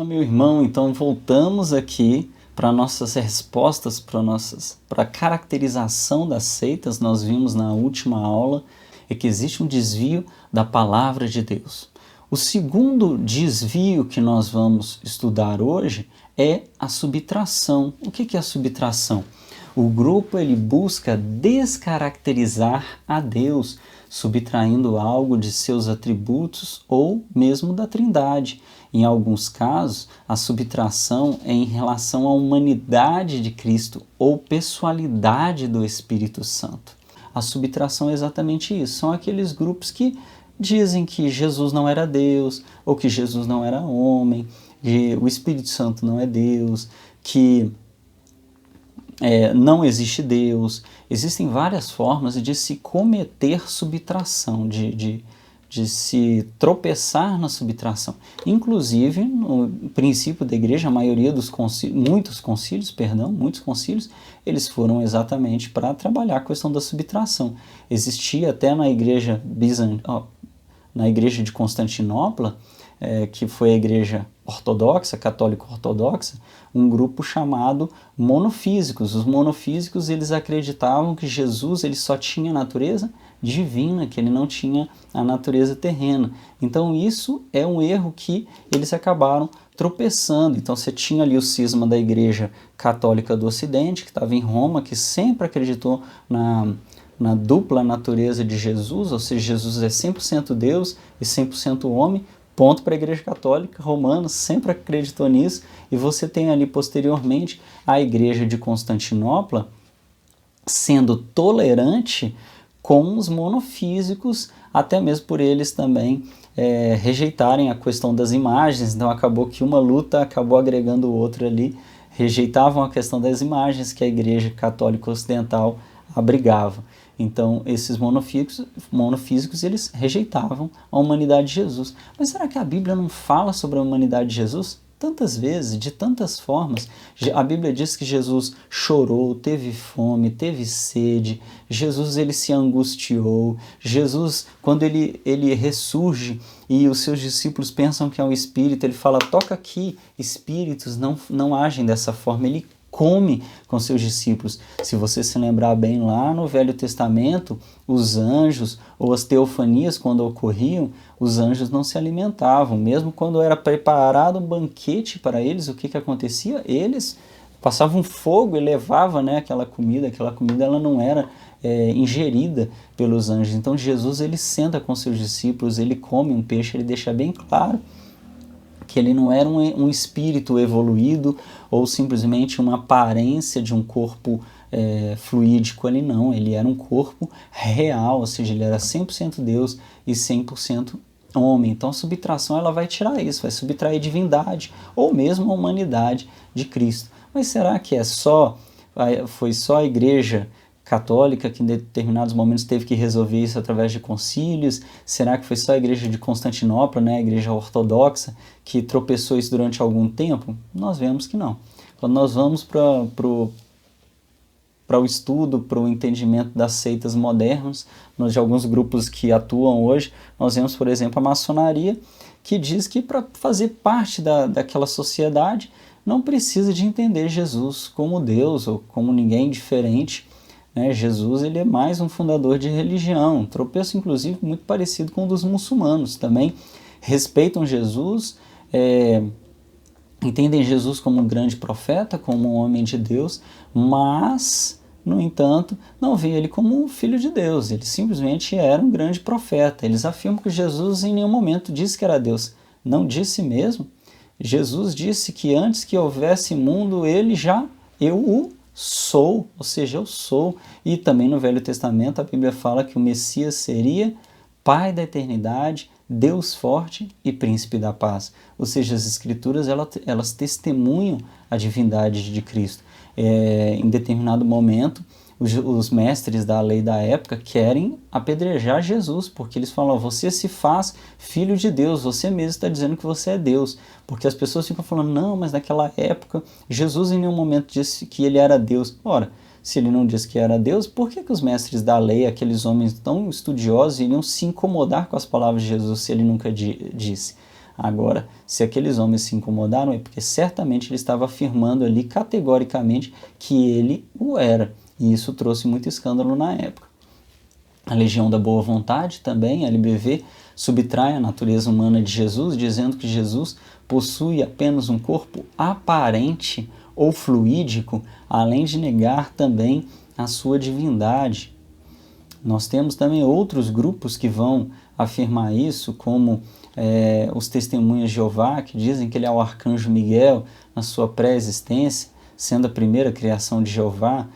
Meu irmão, então voltamos aqui para nossas respostas, para a caracterização das seitas. Nós vimos na última aula que existe um desvio da palavra de Deus. O segundo desvio que nós vamos estudar hoje é a subtração. O que é a subtração? O grupo ele busca descaracterizar a Deus, subtraindo algo de seus atributos ou mesmo da Trindade. Em alguns casos, a subtração é em relação à humanidade de Cristo ou pessoalidade do Espírito Santo. A subtração é exatamente isso. São aqueles grupos que dizem que Jesus não era Deus, ou que Jesus não era homem, que o Espírito Santo não é Deus, que não existe Deus. Existem várias formas de se cometer subtração, de se tropeçar na subtração. Inclusive, no princípio da igreja, a maioria dos muitos concílios, eles foram exatamente para trabalhar a questão da subtração. Existia até na igreja na igreja de Constantinopla, que foi a igreja ortodoxa, católica ortodoxa, um grupo chamado monofísicos. Os monofísicos, eles acreditavam que Jesus ele só tinha natureza divina, que ele não tinha a natureza terrena. Então isso é um erro que eles acabaram tropeçando. Então você tinha ali o cisma da igreja católica do Ocidente, que estava em Roma, que sempre acreditou na dupla natureza de Jesus, ou seja, Jesus é 100% Deus e 100% homem. Ponto para a Igreja Católica Romana, sempre acreditou nisso. E você tem ali posteriormente a Igreja de Constantinopla sendo tolerante com os monofísicos, até mesmo por eles também rejeitarem a questão das imagens. Então acabou que uma luta acabou agregando outra ali. Rejeitavam a questão das imagens que a Igreja Católica Ocidental abrigava. Então, esses monofísicos, eles rejeitavam a humanidade de Jesus. Mas será que a Bíblia não fala sobre a humanidade de Jesus? Tantas vezes, de tantas formas. A Bíblia diz que Jesus chorou, teve fome, teve sede. Jesus, ele se angustiou. Jesus, quando ele ressurge e os seus discípulos pensam que é um espírito, ele fala, toca aqui, espíritos não agem dessa forma. Ele come com seus discípulos. Se você se lembrar bem, lá no Velho Testamento, os anjos ou as teofanias, quando ocorriam, os anjos não se alimentavam. Mesmo quando era preparado um banquete para eles, o que acontecia? Eles passavam fogo e levavam, aquela comida ela não era ingerida pelos anjos. Então Jesus ele senta com seus discípulos, ele come um peixe, ele deixa bem claro que ele não era um espírito evoluído ou simplesmente uma aparência de um corpo fluídico, ele era um corpo real, ou seja, ele era 100% Deus e 100% homem. Então a subtração ela vai tirar isso, vai subtrair divindade ou mesmo a humanidade de Cristo. Mas será que foi só a igreja católica que em determinados momentos teve que resolver isso através de concílios? Será que foi só a igreja de Constantinopla, a igreja ortodoxa, que tropeçou isso durante algum tempo? Nós vemos que não. Quando nós vamos para o estudo, para o entendimento das seitas modernas, de alguns grupos que atuam hoje, nós vemos, por exemplo, a maçonaria, que diz que para fazer parte daquela sociedade não precisa de entender Jesus como Deus ou como ninguém diferente. Jesus ele é mais um fundador de religião, tropeço inclusive muito parecido com o dos muçulmanos, também respeitam Jesus, entendem Jesus como um grande profeta, como um homem de Deus, mas, no entanto, não veem ele como um filho de Deus, ele simplesmente era um grande profeta. Eles afirmam que Jesus em nenhum momento disse que era Deus, não disse mesmo. Jesus disse que antes que houvesse mundo, eu o sou, ou seja, eu sou. E também no Velho Testamento a Bíblia fala que o Messias seria Pai da eternidade, Deus forte e Príncipe da paz. Ou seja, as Escrituras elas testemunham a divindade de Cristo. Em determinado momento, os mestres da lei da época querem apedrejar Jesus, porque eles falam, você se faz filho de Deus, você mesmo está dizendo que você é Deus, porque as pessoas ficam falando, não, mas naquela época Jesus em nenhum momento disse que ele era Deus. Ora, se ele não disse que era Deus, por que os mestres da lei, aqueles homens tão estudiosos, iriam se incomodar com as palavras de Jesus se ele nunca disse? Agora, se aqueles homens se incomodaram, é porque certamente ele estava afirmando ali categoricamente que ele o era, e isso trouxe muito escândalo na época. A Legião da Boa Vontade também, a LBV, subtrai a natureza humana de Jesus, dizendo que Jesus possui apenas um corpo aparente ou fluídico, além de negar também a sua divindade. Nós temos também outros grupos que vão afirmar isso, como os Testemunhas de Jeová, que dizem que ele é o arcanjo Miguel na sua pré-existência, sendo a primeira criação de Jeová.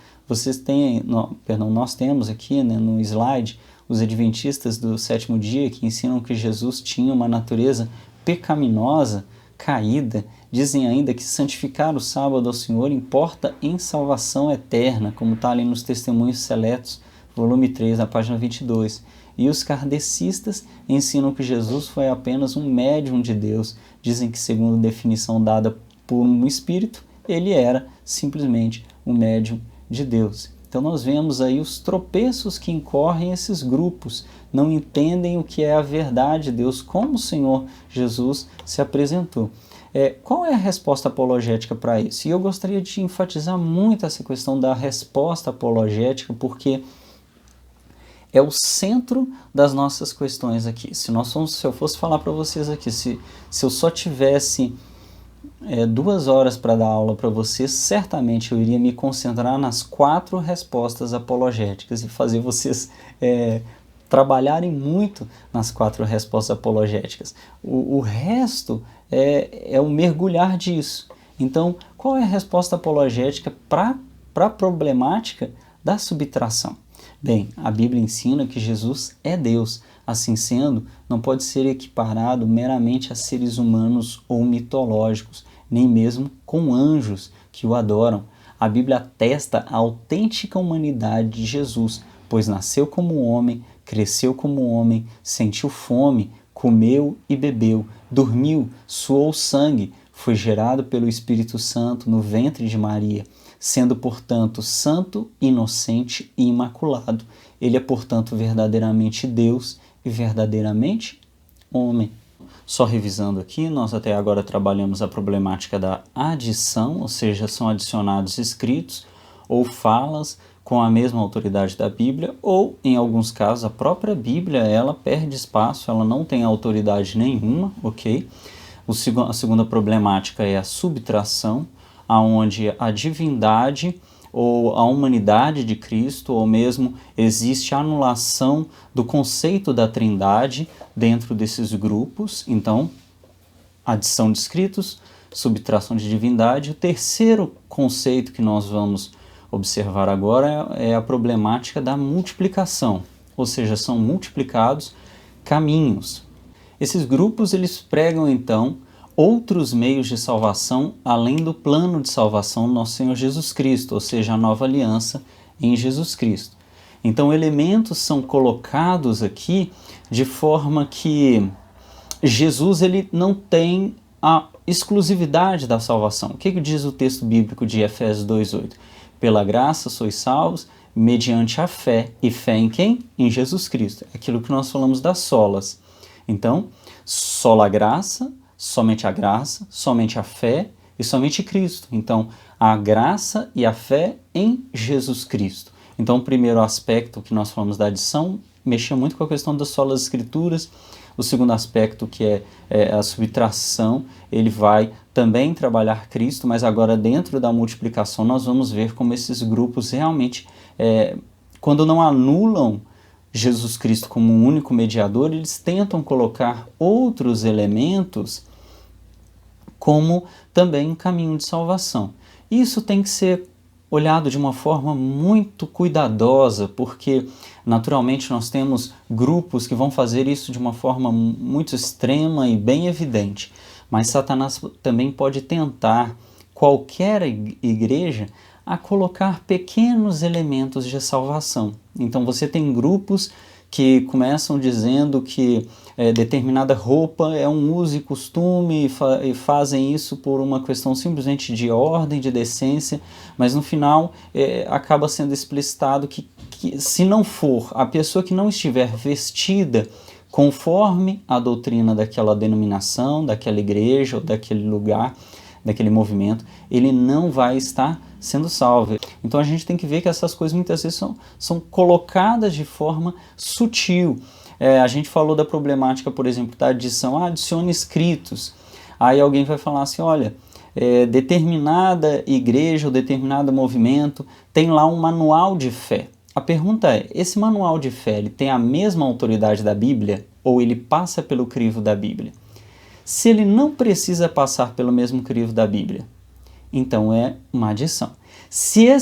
Nós temos aqui, né, no slide os adventistas do sétimo dia que ensinam que Jesus tinha uma natureza pecaminosa, caída. Dizem ainda que santificar o sábado ao Senhor importa em salvação eterna, como está ali nos Testemunhos Seletos, volume 3, na página 22. E os kardecistas ensinam que Jesus foi apenas um médium de Deus. Dizem que, segundo a definição dada por um espírito, ele era simplesmente um médium de Deus. Então nós vemos aí os tropeços que incorrem esses grupos, não entendem o que é a verdade de Deus, como o Senhor Jesus se apresentou. Qual é a resposta apologética para isso? E eu gostaria de enfatizar muito essa questão da resposta apologética, porque é o centro das nossas questões aqui. Se eu fosse falar para vocês aqui, se eu só tivesse 2 horas para dar aula para vocês, certamente eu iria me concentrar nas 4 respostas apologéticas e fazer vocês trabalharem muito nas 4 respostas apologéticas. O resto é o mergulhar disso. Então, qual é a resposta apologética para a problemática da subtração? Bem, a Bíblia ensina que Jesus é Deus. Assim sendo, não pode ser equiparado meramente a seres humanos ou mitológicos, nem mesmo com anjos que o adoram. A Bíblia atesta a autêntica humanidade de Jesus, pois nasceu como homem, cresceu como homem, sentiu fome, comeu e bebeu, dormiu, suou sangue, foi gerado pelo Espírito Santo no ventre de Maria, sendo, portanto, santo, inocente e imaculado. Ele é, portanto, verdadeiramente Deus e verdadeiramente homem. Só revisando aqui, nós até agora trabalhamos a problemática da adição, ou seja, são adicionados escritos ou falas com a mesma autoridade da Bíblia, ou, em alguns casos, a própria Bíblia, ela perde espaço, ela não tem autoridade nenhuma, ok? A segunda problemática é a subtração, onde a divindade ou a humanidade de Cristo, ou mesmo existe a anulação do conceito da Trindade dentro desses grupos. Então, adição de escritos, subtração de divindade. O terceiro conceito que nós vamos observar agora é a problemática da multiplicação, ou seja, são multiplicados caminhos. Esses grupos eles pregam então outros meios de salvação além do plano de salvação do nosso Senhor Jesus Cristo, ou seja, a nova aliança em Jesus Cristo. Então elementos são colocados aqui de forma que Jesus ele não tem a exclusividade da salvação. O que diz o texto bíblico de Efésios 2:8? Pela graça sois salvos mediante a fé. E fé em quem? Em Jesus Cristo. É aquilo que nós falamos das solas. Então, sola graça, somente a fé e somente Cristo. Então, a graça e a fé em Jesus Cristo. Então, o primeiro aspecto que nós falamos da adição mexia muito com a questão das solas escrituras. O segundo aspecto, que é a subtração, ele vai também trabalhar Cristo, mas agora dentro da multiplicação nós vamos ver como esses grupos realmente, quando não anulam Jesus Cristo como um único mediador, eles tentam colocar outros elementos como também um caminho de salvação. Isso tem que ser olhado de uma forma muito cuidadosa, porque naturalmente nós temos grupos que vão fazer isso de uma forma muito extrema e bem evidente, mas Satanás também pode tentar qualquer igreja a colocar pequenos elementos de salvação. Então você tem grupos que começam dizendo que determinada roupa é um uso e costume e fazem isso por uma questão simplesmente de ordem, de decência, mas no final acaba sendo explicitado que se não for a pessoa que não estiver vestida conforme a doutrina daquela denominação, daquela igreja ou daquele lugar, daquele movimento, ele não vai estar sendo salvo. Então a gente tem que ver que essas coisas muitas vezes são colocadas de forma sutil. A gente falou da problemática, por exemplo, da adição, adicione escritos. Aí alguém vai falar assim, olha, determinada igreja ou determinado movimento tem lá um manual de fé. A pergunta é, esse manual de fé ele tem a mesma autoridade da Bíblia ou ele passa pelo crivo da Bíblia? Se ele não precisa passar pelo mesmo crivo da Bíblia, então é uma adição. Se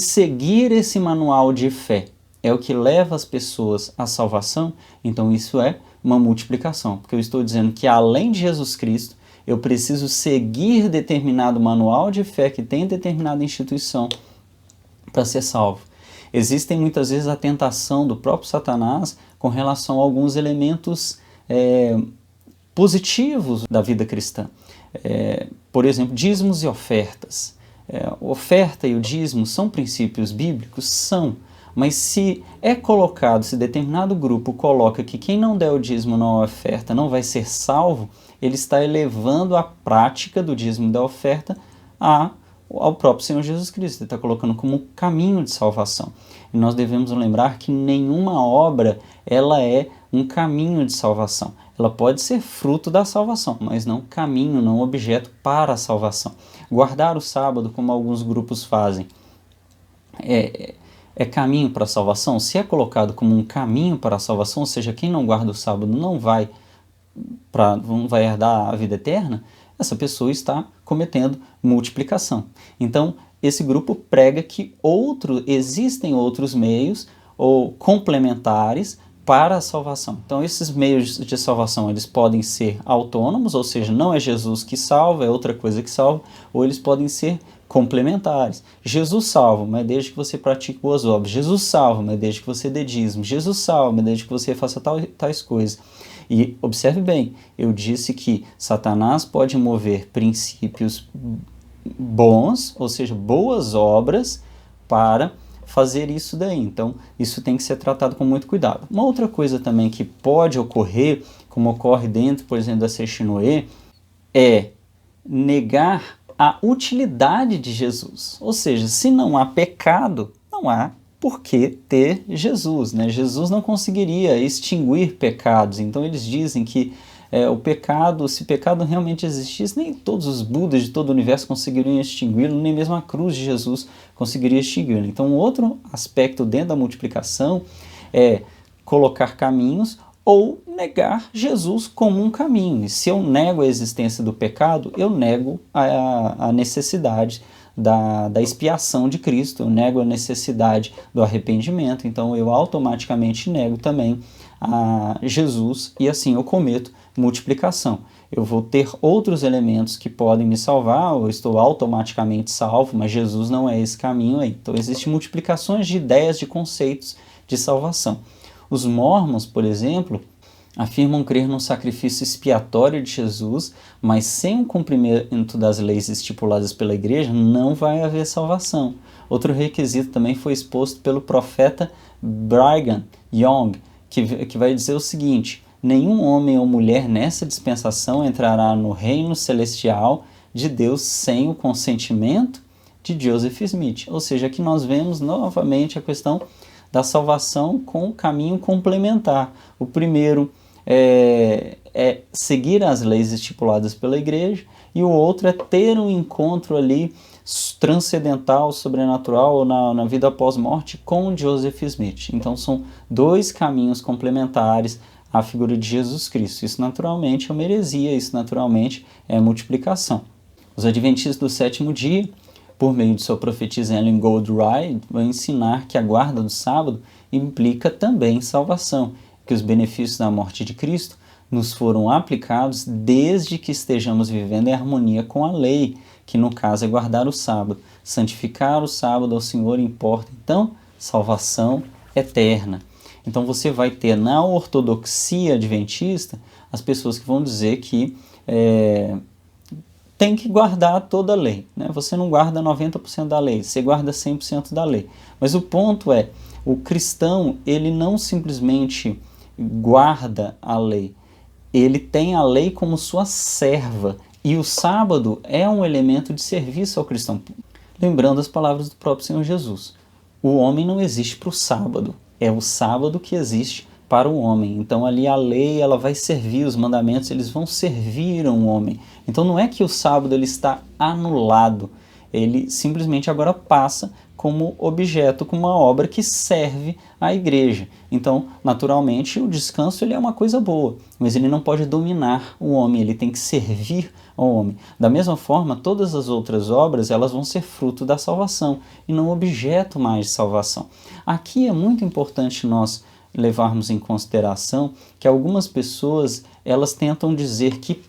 seguir esse manual de fé é o que leva as pessoas à salvação, então isso é uma multiplicação, porque eu estou dizendo que além de Jesus Cristo, eu preciso seguir determinado manual de fé que tem determinada instituição para ser salvo. Existem muitas vezes a tentação do próprio Satanás com relação a alguns elementos positivos da vida cristã. Por exemplo, dízimos e ofertas. Oferta e o dízimo são princípios bíblicos? São. Mas se se determinado grupo coloca que quem não der o dízimo na oferta não vai ser salvo, ele está elevando a prática do dízimo e da oferta ao próprio Senhor Jesus Cristo. Ele está colocando como caminho de salvação. E nós devemos lembrar que nenhuma obra ela é um caminho de salvação. Ela pode ser fruto da salvação, mas não caminho, não objeto para a salvação. Guardar o sábado, como alguns grupos fazem, é caminho para a salvação? Se é colocado como um caminho para a salvação, ou seja, quem não guarda o sábado não vai herdar a vida eterna, essa pessoa está cometendo multiplicação. Então, esse grupo prega que existem outros meios ou complementares para a salvação. Então, esses meios de salvação, eles podem ser autônomos, ou seja, não é Jesus que salva, é outra coisa que salva, ou eles podem ser complementares. Jesus salva, mas desde que você pratique boas obras. Jesus salva, mas desde que você dê dízimo. Jesus salva, mas desde que você faça tais coisas. E observe bem, eu disse que Satanás pode mover princípios bons, ou seja, boas obras, para fazer isso daí. Então, isso tem que ser tratado com muito cuidado. Uma outra coisa também que pode ocorrer, como ocorre dentro, por exemplo, da Seixinoe, é negar a utilidade de Jesus. Ou seja, se não há pecado, não há por que ter Jesus, né? Jesus não conseguiria extinguir pecados. Então eles dizem que o pecado, se pecado realmente existisse, nem todos os Budas de todo o universo conseguiriam extingui-lo, nem mesmo a cruz de Jesus conseguiria extingui-lo. Então, outro aspecto dentro da multiplicação é colocar caminhos ou negar Jesus como um caminho. E se eu nego a existência do pecado, eu nego a necessidade da expiação de Cristo, eu nego a necessidade do arrependimento, então eu automaticamente nego também a Jesus e assim eu cometo multiplicação. Eu vou ter outros elementos que podem me salvar, eu estou automaticamente salvo, mas Jesus não é esse caminho aí. Então existem multiplicações de ideias, de conceitos de salvação. Os mórmons, por exemplo, afirmam crer no sacrifício expiatório de Jesus, mas sem o cumprimento das leis estipuladas pela igreja, não vai haver salvação. Outro requisito também foi exposto pelo profeta Brigham Young, que vai dizer o seguinte: nenhum homem ou mulher nessa dispensação entrará no reino celestial de Deus sem o consentimento de Joseph Smith. Ou seja, aqui nós vemos novamente a questão da salvação com o caminho complementar. O primeiro é seguir as leis estipuladas pela igreja, e o outro é ter um encontro ali transcendental, sobrenatural, ou na vida pós-morte com Joseph Smith. Então são dois caminhos complementares à figura de Jesus Cristo. Isso naturalmente é uma heresia, isso naturalmente é multiplicação. Os adventistas do sétimo dia, por meio de sua profetisa Ellen Goldwright, vão ensinar que a guarda do sábado implica também salvação, que os benefícios da morte de Cristo nos foram aplicados desde que estejamos vivendo em harmonia com a lei, que no caso é guardar o sábado. Santificar o sábado ao Senhor importa, então, salvação eterna. Então você vai ter na ortodoxia adventista as pessoas que vão dizer que tem que guardar toda a lei, né? Você não guarda 90% da lei, você guarda 100% da lei. Mas o ponto é, o cristão, ele não simplesmente guarda a lei. Ele tem a lei como sua serva. E o sábado é um elemento de serviço ao cristão. Lembrando as palavras do próprio Senhor Jesus. O homem não existe para o sábado. É o sábado que existe para o homem. Então ali a lei ela vai servir, os mandamentos eles vão servir ao homem. Então não é que o sábado ele está anulado. Ele simplesmente agora passa como objeto, como uma obra que serve à igreja. Então, naturalmente, o descanso ele é uma coisa boa, mas ele não pode dominar o homem, ele tem que servir ao homem. Da mesma forma, todas as outras obras elas vão ser fruto da salvação e não objeto mais de salvação. Aqui é muito importante nós levarmos em consideração que algumas pessoas elas tentam dizer que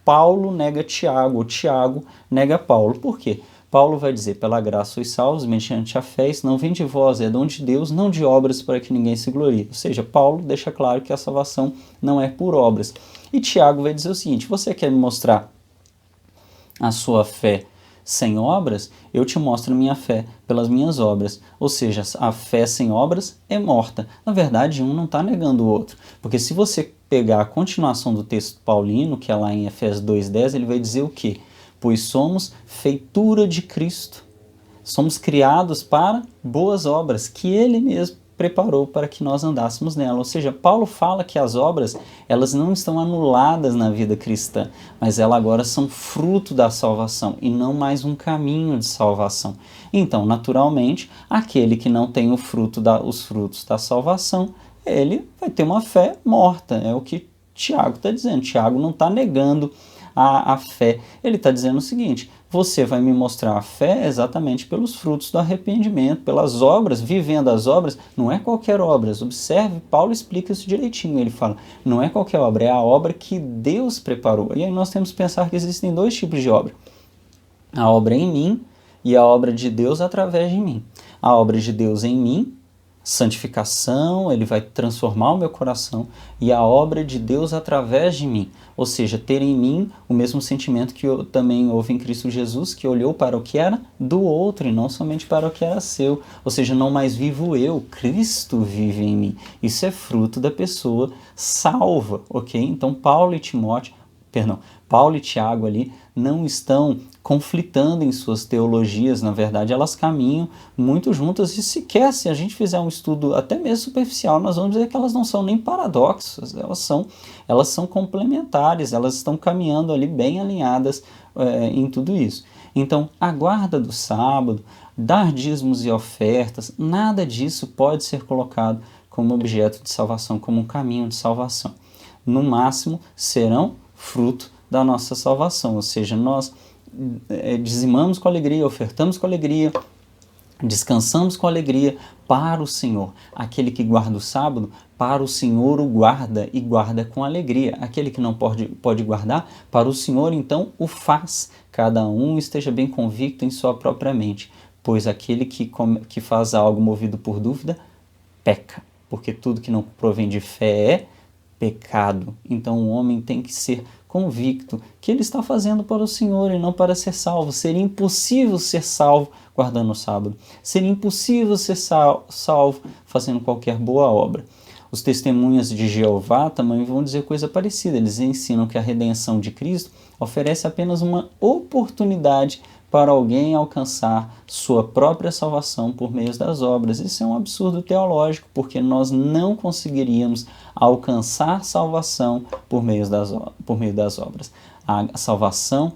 Paulo nega Tiago, ou Tiago nega Paulo. Por quê? Paulo vai dizer, pela graça sois salvos, mediante a fé, isso não vem de vós, é dom de Deus, não de obras para que ninguém se glorie. Ou seja, Paulo deixa claro que a salvação não é por obras. E Tiago vai dizer o seguinte, você quer me mostrar a sua fé sem obras? Eu te mostro minha fé pelas minhas obras. Ou seja, a fé sem obras é morta. Na verdade, um não está negando o outro. Porque se você pegar a continuação do texto paulino, que é lá em Efésios 2,10, ele vai dizer o quê? Pois somos feitura de Cristo. Somos criados para boas obras, que Ele mesmo preparou para que nós andássemos nela. Ou seja, Paulo fala que as obras, elas não estão anuladas na vida cristã, mas elas agora são fruto da salvação e não mais um caminho de salvação. Então, naturalmente, aquele que não tem os frutos da salvação, ele vai ter uma fé morta. É o que Tiago está dizendo. Tiago não está negando a fé. Ele está dizendo o seguinte, você vai me mostrar a fé exatamente pelos frutos do arrependimento, pelas obras, vivendo as obras, não é qualquer obra. Observe, Paulo explica isso direitinho, ele fala, não é qualquer obra, é a obra que Deus preparou. E aí nós temos que pensar que existem dois tipos de obra, a obra em mim e a obra de Deus através de mim. A obra de Deus em mim, santificação, ele vai transformar o meu coração, e a obra de Deus através de mim, ou seja, ter em mim o mesmo sentimento que também houve em Cristo Jesus, que olhou para o que era do outro e não somente para o que era seu, ou seja, não mais vivo eu, Cristo vive em mim. Isso é fruto da pessoa salva, ok? Então Paulo e Tiago ali não estão conflitando em suas teologias, na verdade elas caminham muito juntas e sequer se a gente fizer um estudo até mesmo superficial, nós vamos dizer que elas não são nem paradoxos, elas são complementares, elas estão caminhando ali bem alinhadas em tudo isso. Então a guarda do sábado, dar dízimos e ofertas, nada disso pode ser colocado como objeto de salvação, como um caminho de salvação. No máximo serão fruto da nossa salvação, ou seja, nós dizimamos com alegria, ofertamos com alegria, descansamos com alegria para o Senhor. Aquele que guarda o sábado, para o Senhor o guarda e guarda com alegria. Aquele que não pode guardar, para o Senhor então o faz. Cada um esteja bem convicto em sua própria mente, pois aquele que faz algo movido por dúvida, peca, porque tudo que não provém de fé é pecado. Então o homem tem que ser convicto que ele está fazendo para o Senhor e não para ser salvo. Seria impossível ser salvo guardando o sábado. Seria impossível ser salvo fazendo qualquer boa obra. Os testemunhas de Jeová também vão dizer coisa parecida. Eles ensinam que a redenção de Cristo oferece apenas uma oportunidade para alguém alcançar sua própria salvação por meio das obras. Isso é um absurdo teológico, porque nós não conseguiríamos alcançar salvação por meio das obras. A salvação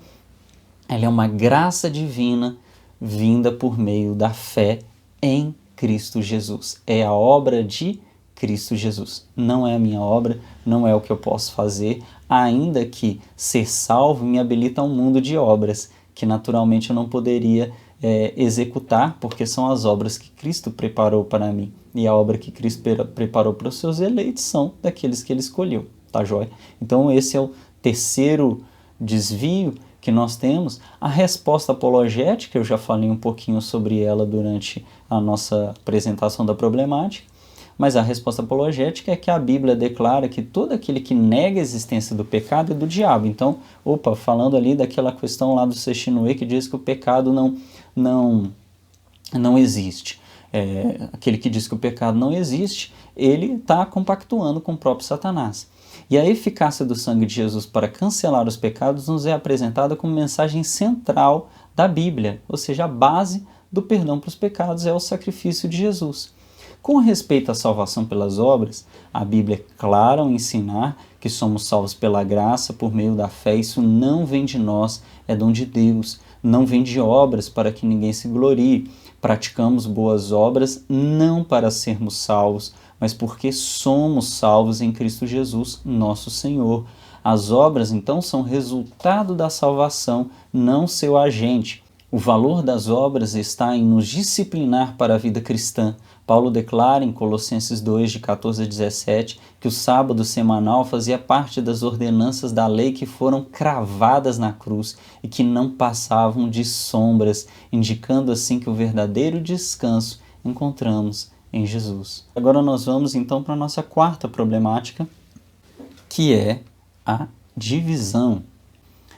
ela é uma graça divina vinda por meio da fé em Cristo Jesus. É a obra de Cristo Jesus. Não é a minha obra, não é o que eu posso fazer, ainda que ser salvo me habilita a um mundo de obras que naturalmente eu não poderia executar, porque são as obras que Cristo preparou para mim. E a obra que Cristo preparou para os seus eleitos são daqueles que ele escolheu, tá joia? Então esse é o terceiro desvio que nós temos. A resposta apologética, eu já falei um pouquinho sobre ela durante a nossa apresentação da problemática, mas a resposta apologética é que a Bíblia declara que todo aquele que nega a existência do pecado é do diabo. Então, falando ali daquela questão lá do Sextinuê que diz que o pecado não existe. Aquele que diz que o pecado não existe, ele está compactuando com o próprio Satanás. E a eficácia do sangue de Jesus para cancelar os pecados nos é apresentada como mensagem central da Bíblia, ou seja, a base do perdão para os pecados é o sacrifício de Jesus. Com respeito à salvação pelas obras, a Bíblia é clara ao ensinar que somos salvos pela graça por meio da fé. Isso não vem de nós, é dom de Deus. Não vem de obras para que ninguém se glorie. Praticamos boas obras não para sermos salvos, mas porque somos salvos em Cristo Jesus, nosso Senhor. As obras, então, são resultado da salvação, não seu agente. O valor das obras está em nos disciplinar para a vida cristã. Paulo declara em Colossenses 2, de 14 a 17, que o sábado semanal fazia parte das ordenanças da lei que foram cravadas na cruz e que não passavam de sombras, indicando assim que o verdadeiro descanso encontramos em Jesus. Agora nós vamos então para a nossa quarta problemática, que é a divisão.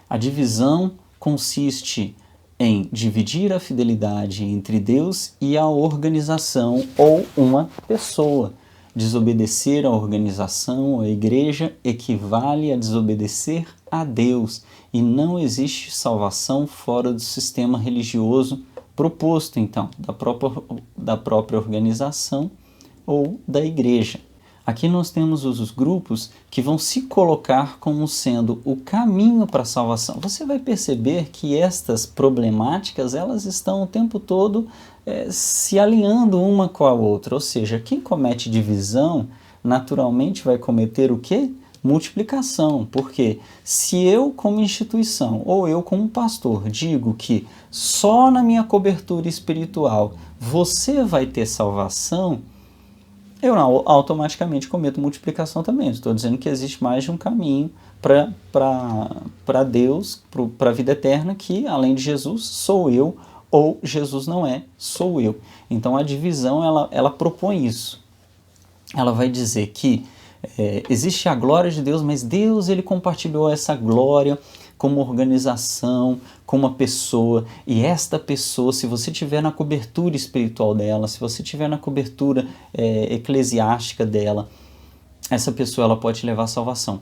A divisão consiste em dividir a fidelidade entre Deus e a organização ou uma pessoa. Desobedecer à organização ou à igreja equivale a desobedecer a Deus, e não existe salvação fora do sistema religioso proposto, então, da própria organização ou da igreja. Aqui nós temos os grupos que vão se colocar como sendo o caminho para a salvação. Você vai perceber que estas problemáticas elas estão o tempo todo se alinhando uma com a outra. Ou seja, quem comete divisão naturalmente vai cometer o quê? Multiplicação. Porque se eu como instituição ou eu como pastor digo que só na minha cobertura espiritual você vai ter salvação, eu automaticamente cometo multiplicação também. Estou dizendo que existe mais de um caminho para Deus, para a vida eterna, que além de Jesus sou eu, ou Jesus não é, sou eu. Então a divisão ela propõe isso. Ela vai dizer que existe a glória de Deus, mas Deus ele compartilhou essa glória como organização, como uma pessoa, e esta pessoa, se você estiver na cobertura espiritual dela, se você estiver na cobertura eclesiástica dela, essa pessoa ela pode te levar à salvação.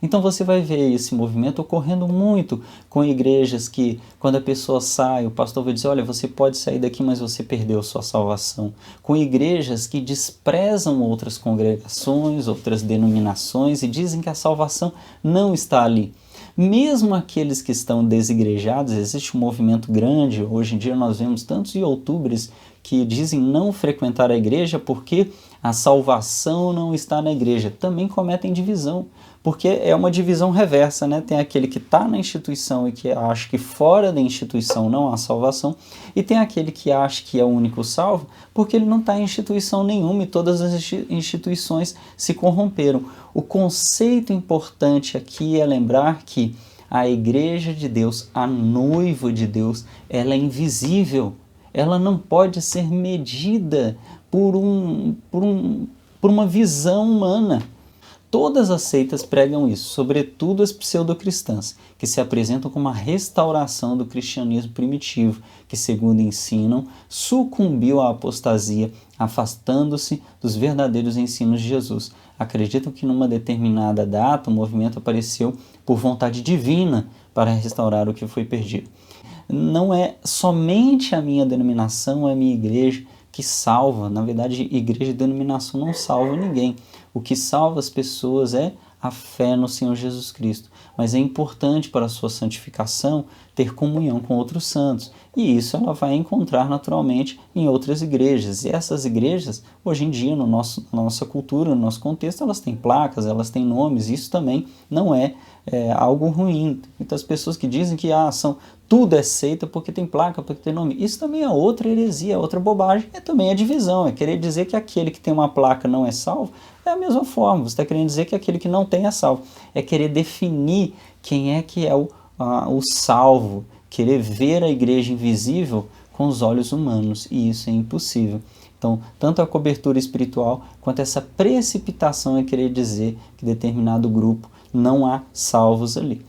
Então você vai ver esse movimento ocorrendo muito com igrejas que, quando a pessoa sai, o pastor vai dizer, olha, você pode sair daqui, mas você perdeu sua salvação. Com igrejas que desprezam outras congregações, outras denominações e dizem que a salvação não está ali. Mesmo aqueles que estão desigrejados, existe um movimento grande, hoje em dia nós vemos tantos youtubers que dizem não frequentar a igreja porque a salvação não está na igreja. Também cometem divisão, porque é uma divisão reversa, né? Tem aquele que está na instituição e que acha que fora da instituição não há salvação, e tem aquele que acha que é o único salvo porque ele não está em instituição nenhuma e todas as instituições se corromperam. O conceito importante aqui é lembrar que a igreja de Deus, a noiva de Deus, ela é invisível, ela não pode ser medida por uma visão humana. Todas as seitas pregam isso, sobretudo as pseudocristãs, que se apresentam como a restauração do cristianismo primitivo, que, segundo ensinam, sucumbiu à apostasia, afastando-se dos verdadeiros ensinos de Jesus. Acreditam que numa determinada data o movimento apareceu por vontade divina para restaurar o que foi perdido. Não é somente a minha denominação, a minha igreja que salva. Na verdade, igreja e denominação não salvam ninguém. O que salva as pessoas é a fé no Senhor Jesus Cristo. Mas é importante para a sua santificação ter comunhão com outros santos. E isso ela vai encontrar naturalmente em outras igrejas. E essas igrejas, hoje em dia, na nossa cultura, no nosso contexto, elas têm placas, elas têm nomes. Isso também não é algo ruim. Muitas pessoas que dizem que tudo é seita porque tem placa, porque tem nome. Isso também é outra heresia, outra bobagem. Também é divisão. É querer dizer que aquele que tem uma placa não é salvo. É a mesma forma. Você está querendo dizer que aquele que não tem é salvo. É querer definir quem é que é o salvo. Querer ver a igreja invisível com os olhos humanos. E isso é impossível. Então, tanto a cobertura espiritual quanto essa precipitação é querer dizer que determinado grupo não há salvos ali.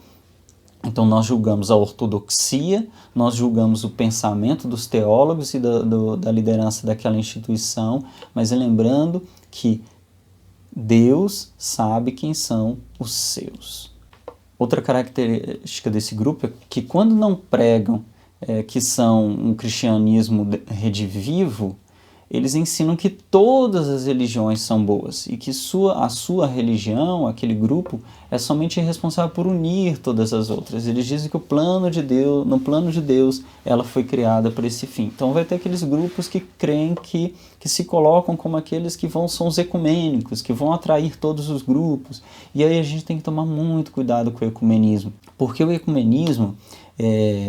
Então nós julgamos a ortodoxia, nós julgamos o pensamento dos teólogos e da liderança daquela instituição, mas lembrando que Deus sabe quem são os seus. Outra característica desse grupo é que quando não pregam que são um cristianismo redivivo, eles ensinam que todas as religiões são boas e que a sua religião, aquele grupo, é somente responsável por unir todas as outras. Eles dizem que no plano de Deus, ela foi criada para esse fim. Então vai ter aqueles grupos que creem que se colocam como aqueles que são os ecumênicos, que vão atrair todos os grupos. E aí a gente tem que tomar muito cuidado com o ecumenismo, porque o ecumenismo,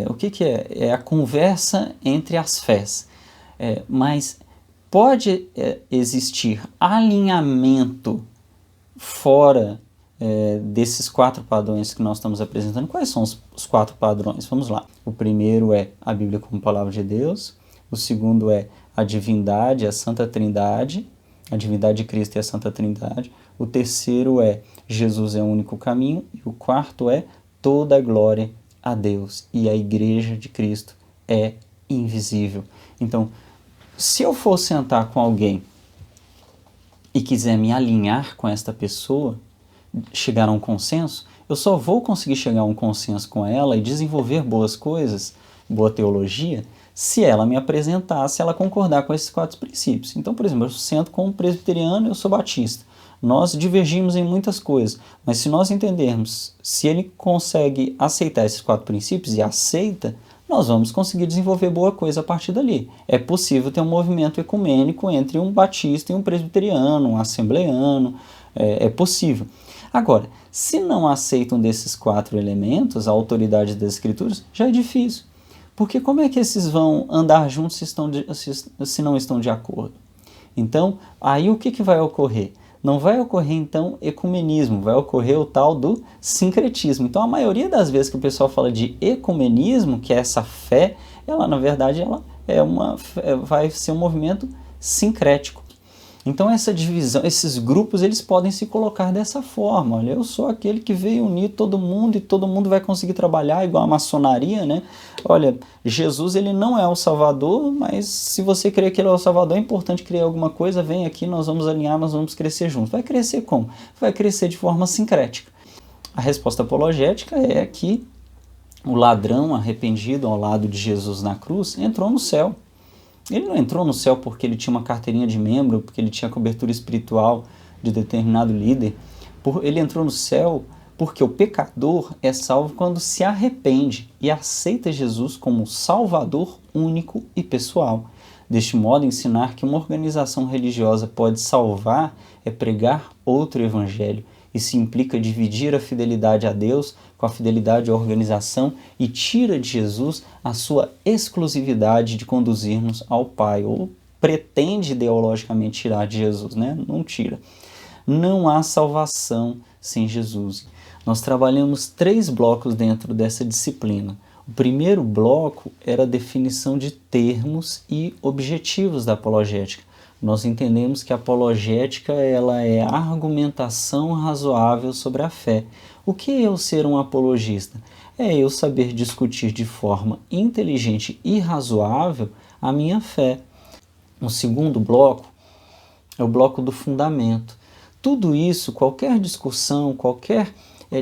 o que é? É a conversa entre as fés. Mas pode existir alinhamento fora desses 4 padrões que nós estamos apresentando. Quais são os 4 padrões? Vamos lá. O primeiro é a Bíblia como palavra de Deus. O segundo é a divindade, a Santa Trindade. A divindade de Cristo e a Santa Trindade. O terceiro é Jesus é o único caminho. E o quarto é toda a glória a Deus. E a Igreja de Cristo é invisível. Então, se eu for sentar com alguém e quiser me alinhar com esta pessoa, chegar a um consenso, eu só vou conseguir chegar a um consenso com ela e desenvolver boas coisas, boa teologia, se ela me apresentar, se ela concordar com esses 4 princípios. Então, por exemplo, eu sento com um presbiteriano e eu sou batista. Nós divergimos em muitas coisas, mas se nós entendermos se ele consegue aceitar esses 4 princípios e aceita, nós vamos conseguir desenvolver boa coisa a partir dali. É possível ter um movimento ecumênico entre um batista e um presbiteriano, um assembleano, é possível. Agora, se não aceitam desses 4 elementos, a autoridade das Escrituras, já é difícil. Porque como é que esses vão andar juntos se não estão de acordo? Então, aí o que vai ocorrer? Não vai ocorrer, então, ecumenismo, vai ocorrer o tal do sincretismo. Então, a maioria das vezes que o pessoal fala de ecumenismo, que é essa fé, ela, na verdade, vai ser um movimento sincrético. Então, essa divisão, esses grupos, eles podem se colocar dessa forma. Olha, eu sou aquele que veio unir todo mundo e todo mundo vai conseguir trabalhar igual a maçonaria, né? Olha, Jesus, ele não é o Salvador, mas se você crê que ele é o Salvador, é importante criar alguma coisa, vem aqui, nós vamos alinhar, nós vamos crescer juntos. Vai crescer como? Vai crescer de forma sincrética. A resposta apologética é que o ladrão arrependido ao lado de Jesus na cruz entrou no céu. Ele não entrou no céu porque ele tinha uma carteirinha de membro, porque ele tinha cobertura espiritual de determinado líder. Ele entrou no céu porque o pecador é salvo quando se arrepende e aceita Jesus como Salvador único e pessoal. Deste modo, ensinar que uma organização religiosa pode salvar é pregar outro evangelho. Isso implica dividir a fidelidade a Deus com a fidelidade à organização e tira de Jesus a sua exclusividade de conduzir-nos ao Pai, ou pretende ideologicamente tirar de Jesus, né? Não tira. Não há salvação sem Jesus. Nós trabalhamos 3 blocos dentro dessa disciplina. O primeiro bloco era a definição de termos e objetivos da apologética. Nós entendemos que a apologética ela é a argumentação razoável sobre a fé. O que é eu ser um apologista? É eu saber discutir de forma inteligente e razoável a minha fé. O segundo bloco é o bloco do fundamento. Tudo isso, qualquer discussão, qualquer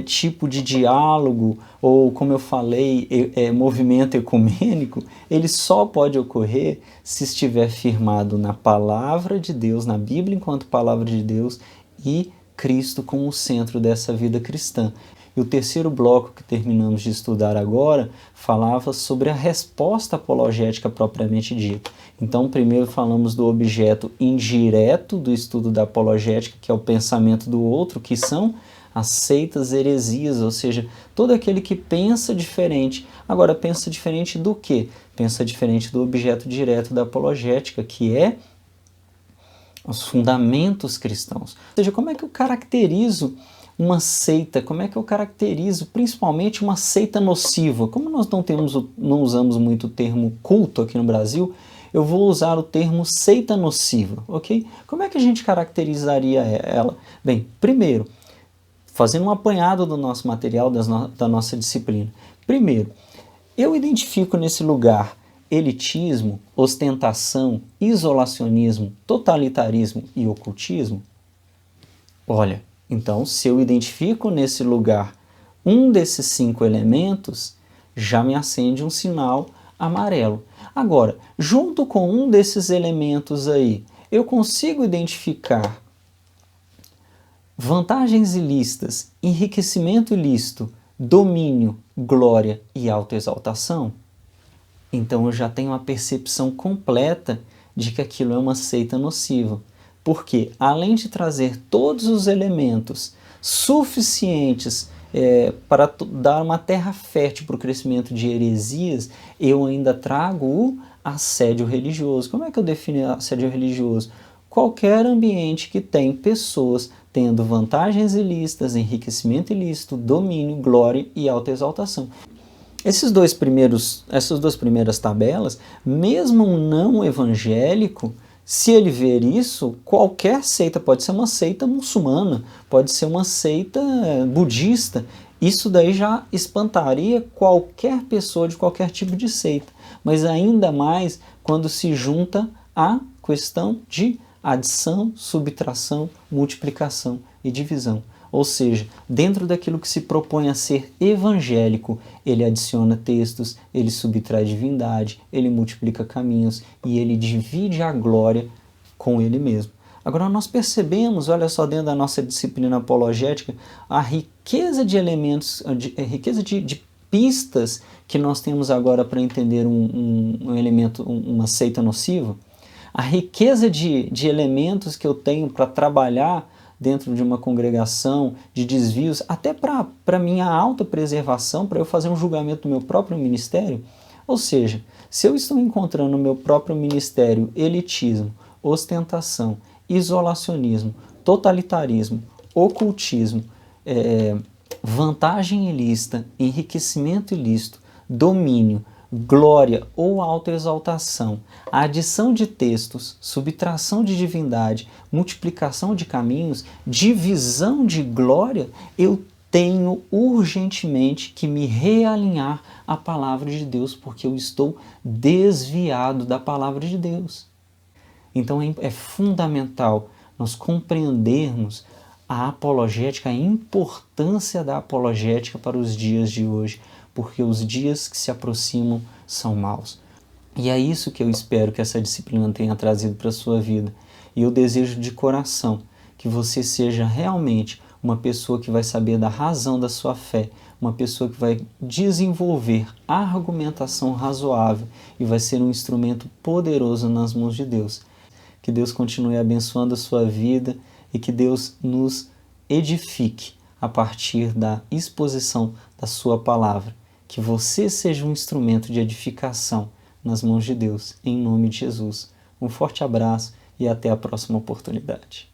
tipo de diálogo, ou como eu falei, movimento ecumênico, ele só pode ocorrer se estiver firmado na palavra de Deus, na Bíblia enquanto palavra de Deus e Cristo como o centro dessa vida cristã. E o terceiro bloco que terminamos de estudar agora falava sobre a resposta apologética propriamente dita. Então, primeiro falamos do objeto indireto do estudo da apologética, que é o pensamento do outro, que são as seitas heresias, ou seja, todo aquele que pensa diferente. Agora, pensa diferente do quê? Pensa diferente do objeto direto da apologética, que é os fundamentos cristãos. Ou seja, como é que eu caracterizo uma seita? Como é que eu caracterizo principalmente uma seita nociva? Como nós não usamos muito o termo culto aqui no Brasil, eu vou usar o termo seita nociva, ok? Como é que a gente caracterizaria ela? Bem, primeiro, fazendo um apanhado do nosso material, da nossa disciplina. Primeiro, eu identifico nesse lugar elitismo, ostentação, isolacionismo, totalitarismo e ocultismo? Olha, então se eu identifico nesse lugar um desses 5 elementos, já me acende um sinal amarelo. Agora, junto com um desses elementos aí, eu consigo identificar vantagens ilícitas, enriquecimento ilícito, domínio, glória e autoexaltação? Então eu já tenho uma percepção completa de que aquilo é uma seita nociva. Porque, além de trazer todos os elementos suficientes para dar uma terra fértil para o crescimento de heresias, eu ainda trago o assédio religioso. Como é que eu defino assédio religioso? Qualquer ambiente que tem pessoas tendo vantagens ilícitas, enriquecimento ilícito, domínio, glória e autoexaltação. Essas duas primeiras tabelas, mesmo um não evangélico, se ele ver isso, qualquer seita, pode ser uma seita muçulmana, pode ser uma seita budista, isso daí já espantaria qualquer pessoa de qualquer tipo de seita, mas ainda mais quando se junta a questão de adição, subtração, multiplicação e divisão. Ou seja, dentro daquilo que se propõe a ser evangélico, ele adiciona textos, ele subtrai divindade, ele multiplica caminhos e ele divide a glória com ele mesmo. Agora nós percebemos, olha só, dentro da nossa disciplina apologética, a riqueza de elementos, a riqueza de pistas que nós temos agora para entender um elemento, uma seita nociva, a riqueza de elementos que eu tenho para trabalhar dentro de uma congregação, de desvios, até para minha autopreservação, para eu fazer um julgamento do meu próprio ministério. Ou seja, se eu estou encontrando no meu próprio ministério elitismo, ostentação, isolacionismo, totalitarismo, ocultismo, vantagem ilícita, enriquecimento ilícito, domínio, glória ou autoexaltação, a adição de textos, subtração de divindade, multiplicação de caminhos, divisão de glória, eu tenho urgentemente que me realinhar à palavra de Deus, porque eu estou desviado da palavra de Deus. Então é fundamental nós compreendermos a apologética, a importância da apologética para os dias de hoje, porque os dias que se aproximam são maus. E é isso que eu espero que essa disciplina tenha trazido para a sua vida. E eu desejo de coração que você seja realmente uma pessoa que vai saber da razão da sua fé, uma pessoa que vai desenvolver a argumentação razoável e vai ser um instrumento poderoso nas mãos de Deus. Que Deus continue abençoando a sua vida e que Deus nos edifique a partir da exposição da sua palavra. Que você seja um instrumento de edificação nas mãos de Deus, em nome de Jesus. Um forte abraço e até a próxima oportunidade.